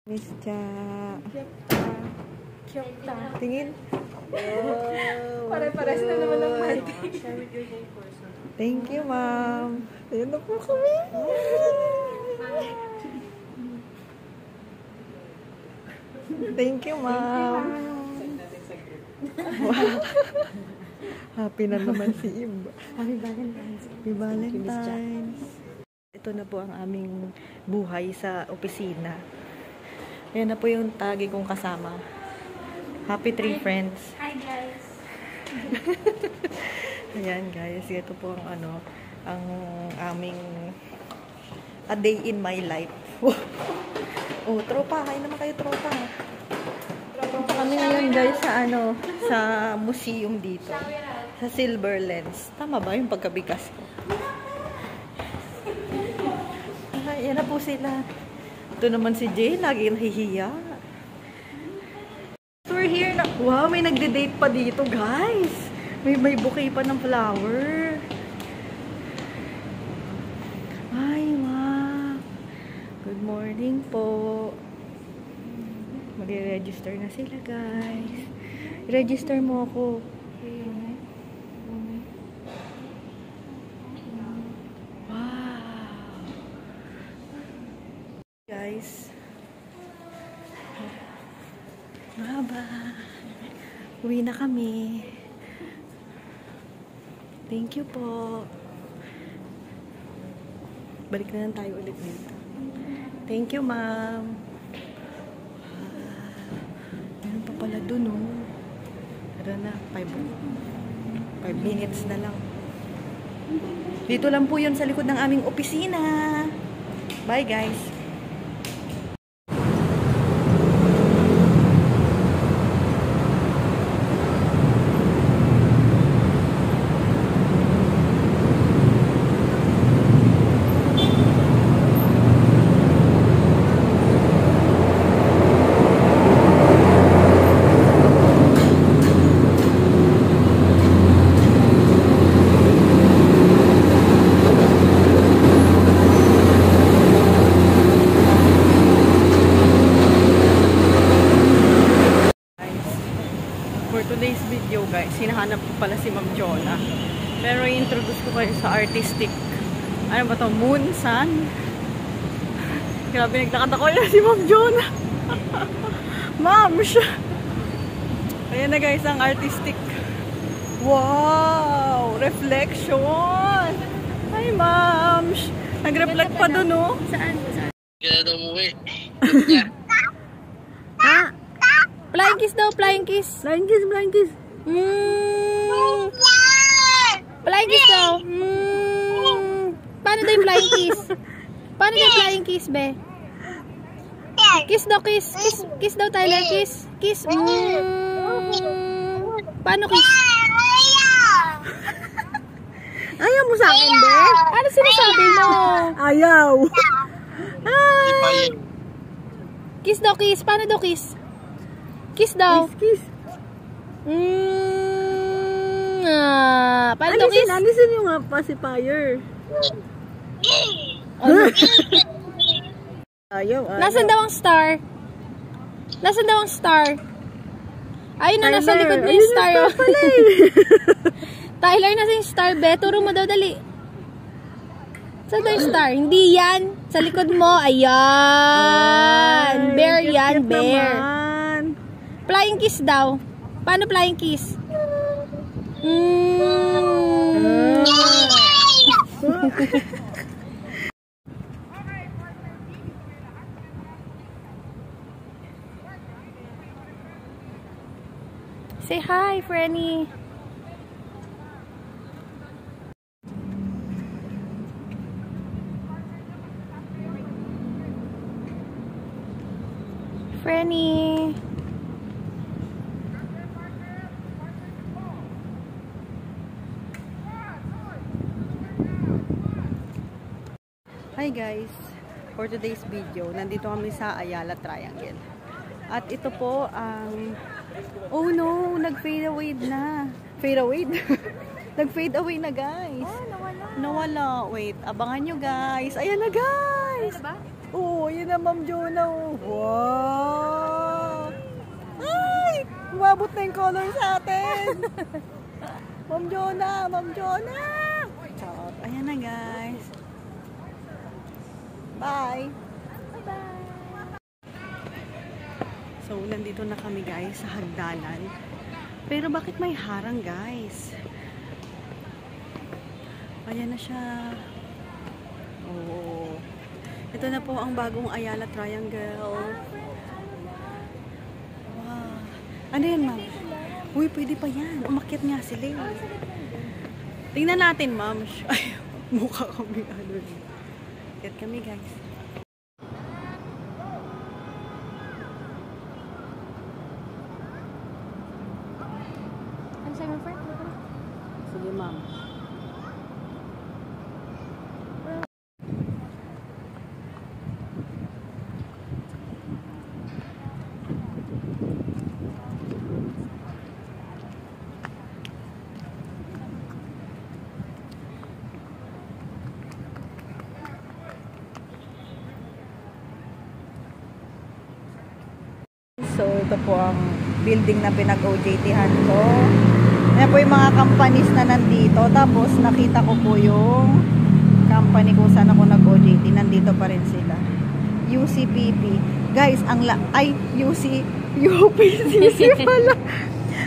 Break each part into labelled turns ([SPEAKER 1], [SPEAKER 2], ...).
[SPEAKER 1] Miss Cha.
[SPEAKER 2] Kyokta.
[SPEAKER 1] Tingin.
[SPEAKER 2] Pare-pares na naman ang mati.
[SPEAKER 1] Thank you, ma'am. Ayun na po kami. Thank you, ma'am. Wow. Happy na naman si Imba.
[SPEAKER 2] Happy Valentine's.
[SPEAKER 1] Happy Valentine's. Ito na po ang aming buhay sa opisina. Ayan na po yung tagi kong kasama. Happy 3 friends.
[SPEAKER 2] Hi guys.
[SPEAKER 1] Ayan guys, ito po ang ang aming a day in my life. Oh, tropa, kain naman kayo tropa. Punta kami ngayon guys sa sa museum dito. Sa Silver Lens. Tama ba yung pagkabigas ko? Ayan na po sila. Ito naman si Jay, lagi nahihiya. We're here na. Wow, may nagde-date pa dito, guys. May bouquet pa ng flower. Ay, wow. Good morning po. Mag-register na sila, guys. Register mo ako. Guys, mahaba. Uwi na kami. Thank you po. Balik na lang tayo ulit dito. Thank you, ma'am. Meron pa pala dun, oh. Tara na, 5 minutes na lang. Dito lang po yun sa likod ng aming opisina. Bye, guys. For today's video guys, hinahanap ko pala si Ma'am Jonah. Pero i-introduce ko kayo sa artistic. Ano ba to? Moon, Sun? Grabe, nagtakad ako yan si Ma'am Jonah. Ma'am siya. Ayan na guys, ang artistic. Wow! Reflection! Hi Ma'am! Nag-reflect pa dun, oh.
[SPEAKER 2] Saan?
[SPEAKER 3] Kaya daw umuwi.
[SPEAKER 2] Ha? Flying kiss daw, flying kiss.
[SPEAKER 1] Flying kiss, flying kiss.
[SPEAKER 2] Flying kiss daw. Paano daw yung flying kiss? Paano daw yung flying kiss, be? Kiss daw, kiss. Kiss daw, Tyler, kiss. Kiss. Paano kiss?
[SPEAKER 1] Ayaw mo sa akin, be?
[SPEAKER 2] Ano sinasabi mo?
[SPEAKER 1] Ayaw.
[SPEAKER 3] Ay!
[SPEAKER 2] Kiss daw, kiss. Paano daw kiss? Kiss daw.
[SPEAKER 1] Kiss.
[SPEAKER 2] Paano daw kiss?
[SPEAKER 1] Alisin yung pacifier. Ayaw.
[SPEAKER 2] Nasaan daw ang star? Nasaan daw ang star? Ayun na, nasa likod mo yung star. Tyler, nasa yung star, be. Turo mo daw, dali. Saan daw yung star? Hindi yan. Sa likod mo. Ayan. Bear yan, bear. Flying kiss daw. Paano flying kiss? Say hi, Frenny. Frenny.
[SPEAKER 1] Hi guys, for today's video, nandito kami sa Ayala Triangle. At ito po ang oh no, nag-fade away na. Fade away? Nag-fade away na guys.
[SPEAKER 2] Oh, nawala.
[SPEAKER 1] Nawala. Wait, abangan nyo guys. Ayan na guys.
[SPEAKER 2] Ano ba?
[SPEAKER 1] Oh, yun na Ma'am Jonah. Oh. Wow. umabot na yung color sa atin. Ma'am Jonah! Ma'am Jonah! Charot. Ayan na guys. Bye! Bye-bye! So, nandito na kami guys sa hagdanan. Pero bakit may harang guys? Ayan na siya. Oh. Ito na po ang bagong Ayala Triangle. Wow. Ano yan, ma'am? Uy, pwede pa yan. Umakyat nga sila. Tingnan natin, ma'am. Ay, mukha kami. Umakyat kami, guys.
[SPEAKER 2] Ano sa'yo, friend?
[SPEAKER 1] Sige, ma'am. So, ito po ang building na pinag-OJT-han ko. Ayan po yung mga companies na nandito. Tapos, nakita ko po yung company kung saan ako nag-OJT. Nandito pa rin sila. UCPP. Guys, UPCC pala.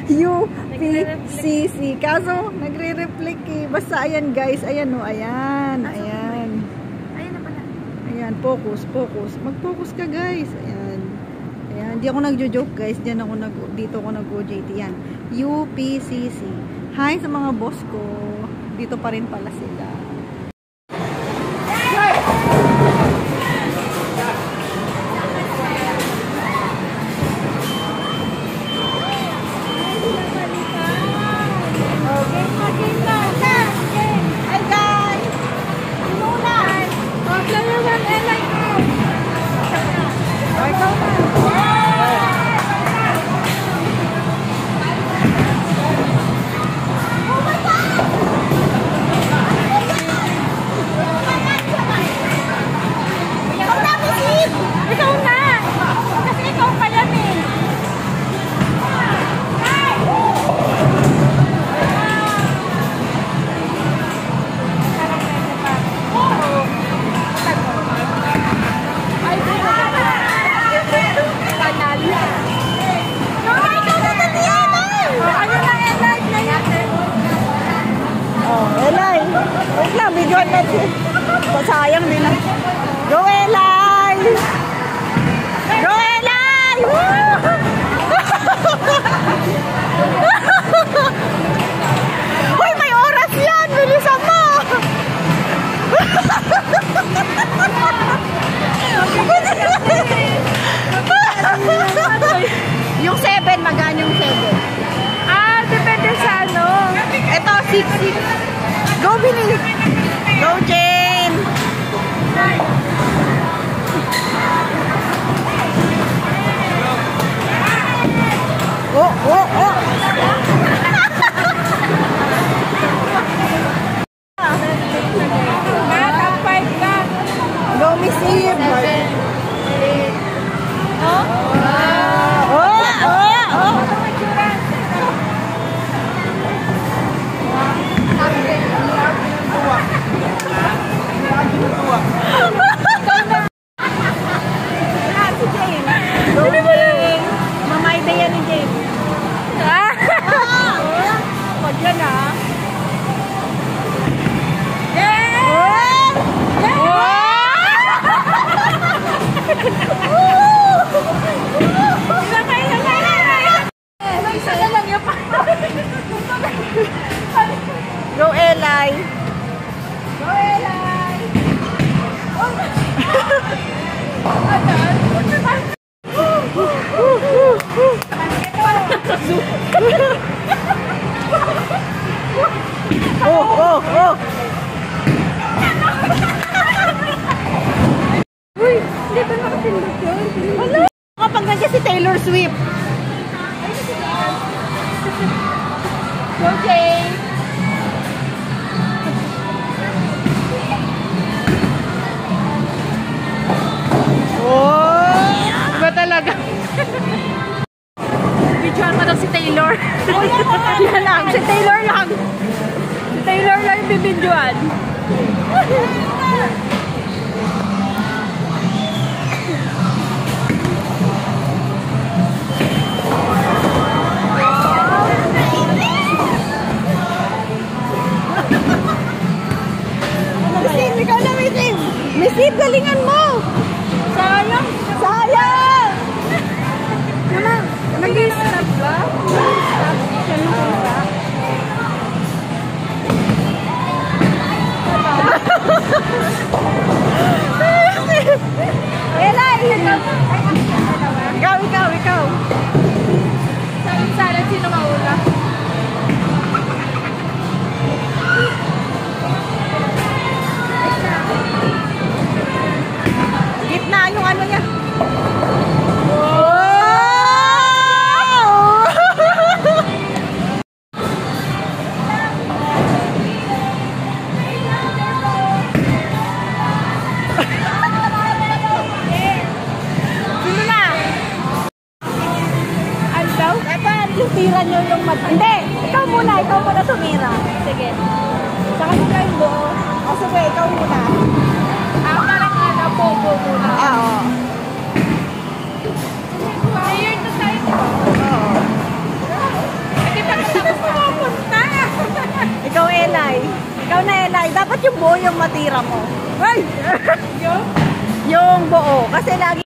[SPEAKER 1] UPCC. Kaso, nagre-reflect eh. Basta, ayan guys. Ayan o, ayan. Ayan.
[SPEAKER 2] Ayan na pala.
[SPEAKER 1] Ayan, focus. Mag-focus ka guys. Ayan. Ayan, hindi ako nagjo-joke guys. Dito ako nag-OJT. Yan. UPCC. Hi sa mga boss ko. Dito pa rin pala sila. Hi guys! Muna! Elay! Wait lang, videoan natin. Sayang din lang. Go, Elay! Go, Elay! Uy, may oras yan! Bilisan mo! Yung 7, magaan yung 7.
[SPEAKER 2] Depende sa ano.
[SPEAKER 1] Ito, 6. Go, Billy! Go, Jane! Oh! Go, Miss Eve! Go, Elay! Go, Elay! Oh!
[SPEAKER 2] Uy, hindi ba nakatindot yun?
[SPEAKER 1] Ano? Kapag nandiyan si Taylor Swift.
[SPEAKER 2] Okay.
[SPEAKER 1] Oh!
[SPEAKER 2] Iba talaga. Videoan mo na si Taylor. Yan lang, si Taylor lang. Si Taylor lang yung bibidyoan.
[SPEAKER 1] Miss, ikaw na, Miss Eve. Miss Eve, galingan mo.
[SPEAKER 2] Sayang.
[SPEAKER 1] Sayang!
[SPEAKER 2] Nag-i-stop ba?
[SPEAKER 1] Elay! Ikaw.
[SPEAKER 2] Sana sino mauna?
[SPEAKER 1] Gitna yung ano niya. Sino na?
[SPEAKER 2] Ano daw?
[SPEAKER 1] Dapat yung tira nyo yung Hindi! Ikaw muna tumira.
[SPEAKER 2] Sige.
[SPEAKER 1] Saka mo kayo buo. O sige, ikaw muna.
[SPEAKER 2] Parang bobo muna.
[SPEAKER 1] Oo.
[SPEAKER 2] Player na tayo.
[SPEAKER 1] Oo.
[SPEAKER 2] Hindi pa tapos pumunta.
[SPEAKER 1] Ikaw, Elay. Ikaw na, Elay. Dapat yung buo yung matira mo. Ay! Yung buo. Kasi lagi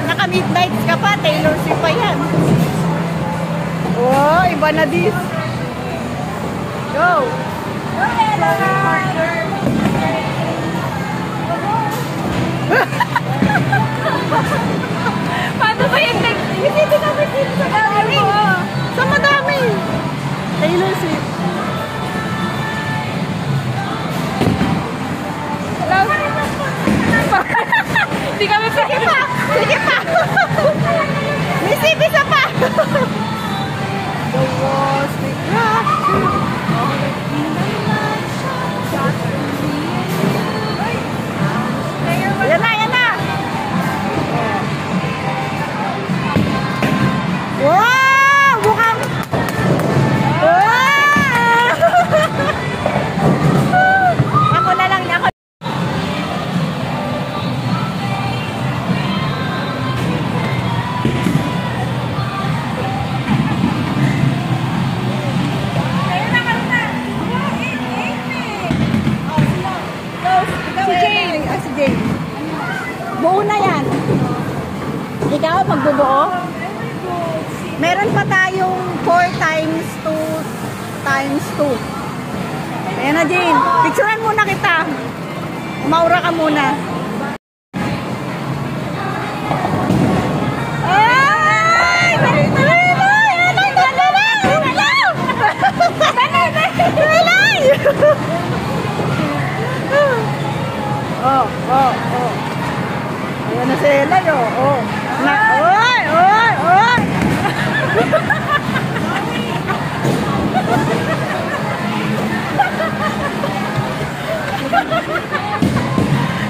[SPEAKER 1] naka-midnights ka pa. Taylor Swift pa yan. Oh, iba na this. Go! Go, Elay!
[SPEAKER 2] Paano ba yung text?
[SPEAKER 1] Hindi namin dito sa dami. Sa madami. Taylor Swift.
[SPEAKER 2] Hindi kami
[SPEAKER 1] Sige pa! Miss Eve, isa pa! The walls we Yan na! Wow! Mukhang... Wow! Ako na lang. Si Jane. Buo na yan. Ikaw, magbubuo? Meron pa tayong 4 times 2 times 2. Ayan na, Jane. Picturean muna kita. Maura ka muna. Ay! Oh. Ayan na si Elay, oh. Oy!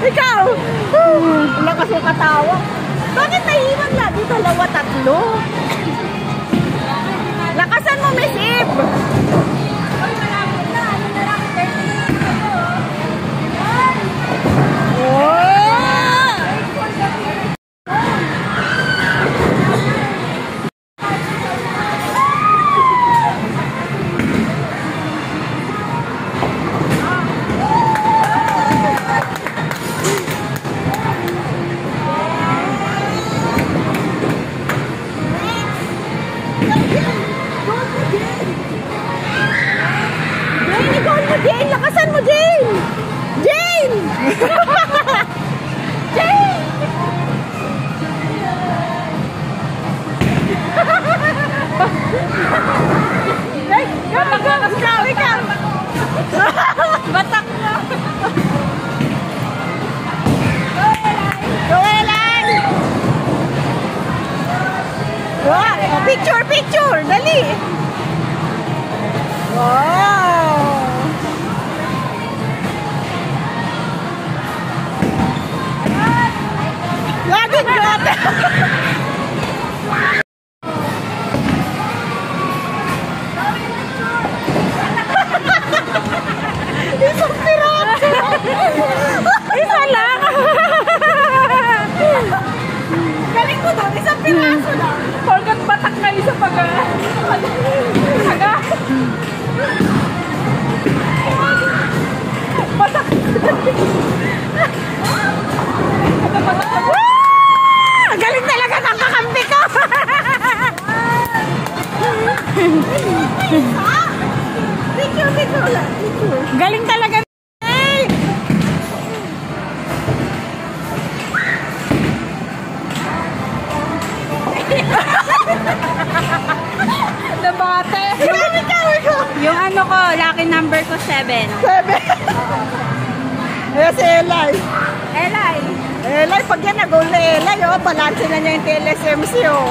[SPEAKER 1] Ikaw! Lakas yung katawa. Bakit naiwan lagi dalawa, tatlo? Lakasan mo, Miss Eve! Jane, lakasan mo, Jane! Jane! Jane! Ikaw! Batak na! Go, Elay! Wow! Picture! Dali! Wow! Laging gata! galing ko doon, isang piraso lang.
[SPEAKER 2] Porkat batak kayo sa Saga. Batak.
[SPEAKER 1] Galing talaga ng kakampi ko. Galing talaga.
[SPEAKER 2] Nabate. Yung ano ko, lucky number ko 7.
[SPEAKER 1] 7. Yes, Elay.
[SPEAKER 2] Elay.
[SPEAKER 1] Elay, pag yan nag-goal na Elay, oh, balanse na niya yung TLSMC, oh.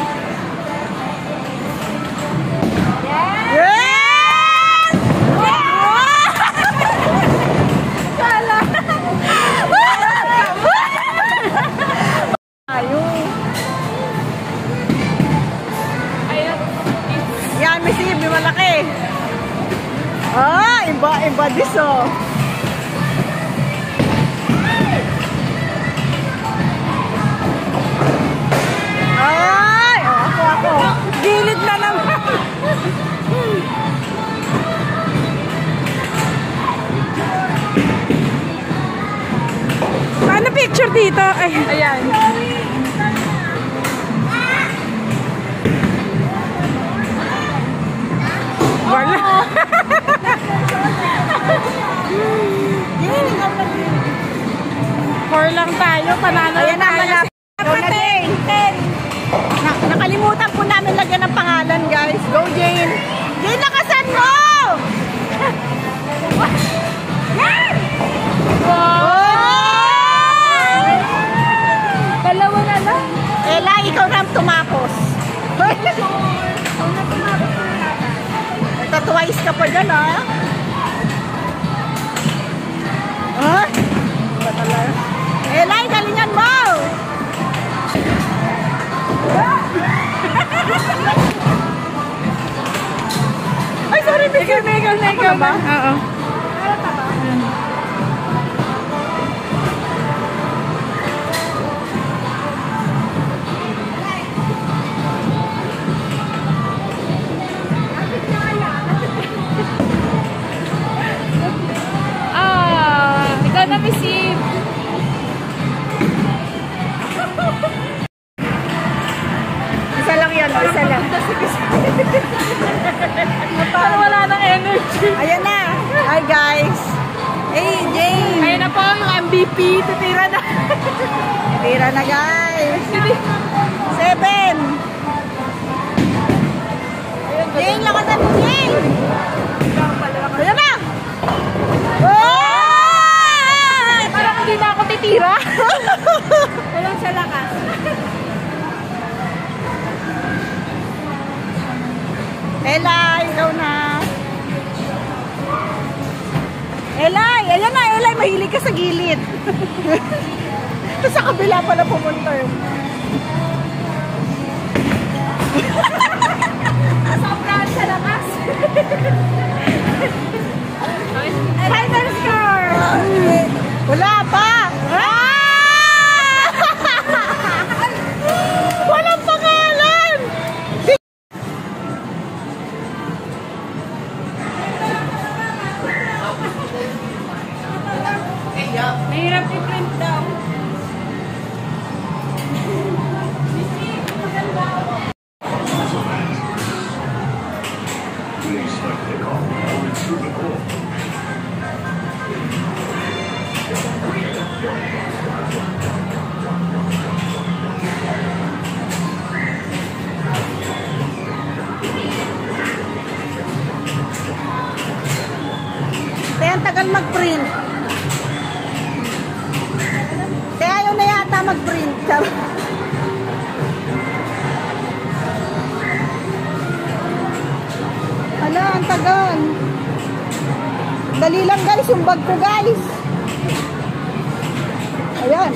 [SPEAKER 1] Yes! Kala. Ayun. Yan, may sib, may malaki. Ah, iba dis, oh. Ay, oh, ako. Gilid na naman. Paano picture dito? Ay, ayan. Wala. Four lang tayo, panalo. Ayan na, nakalimutan po namin lagyan ng pangalan, guys. Go, Jane. Jane, lakasan mo! Yan! Wow!
[SPEAKER 2] Dalawa na lang.
[SPEAKER 1] Ella, ikaw na tumapos. Twice ka pa dyan, ha? Ha? Ella, galingan mo! Ay, sorry, Miguel na ikaw ba?
[SPEAKER 2] Oo. Ikaw na, Missy.
[SPEAKER 1] Isa lang yan, isa lang.
[SPEAKER 2] Parang wala nang energy.
[SPEAKER 1] Ayan na. Hi, guys. Hey, Jane.
[SPEAKER 2] Ayun na po yung MVP. Tutira na.
[SPEAKER 1] Tira na, guys. 7. Jane, lakasan mo, Jane. Ayan na.
[SPEAKER 2] Parang hindi na ako titira. Walang sa lakas.
[SPEAKER 1] Ella, ikaw na. Ella, ayan na, Ella, mahilig ka sa gilid. Sa kabila pala pumunta yun.
[SPEAKER 2] Sobrang sa lakas.
[SPEAKER 1] Final score! Wala pa! Walang pangalan!
[SPEAKER 2] Mahirap i-print daw.
[SPEAKER 1] Kaya ang tagal mag-print. Kaya ayaw na yata mag-print. Ala, ang tagal. Dali lang, guys, yung bag ko, guys. Ayan.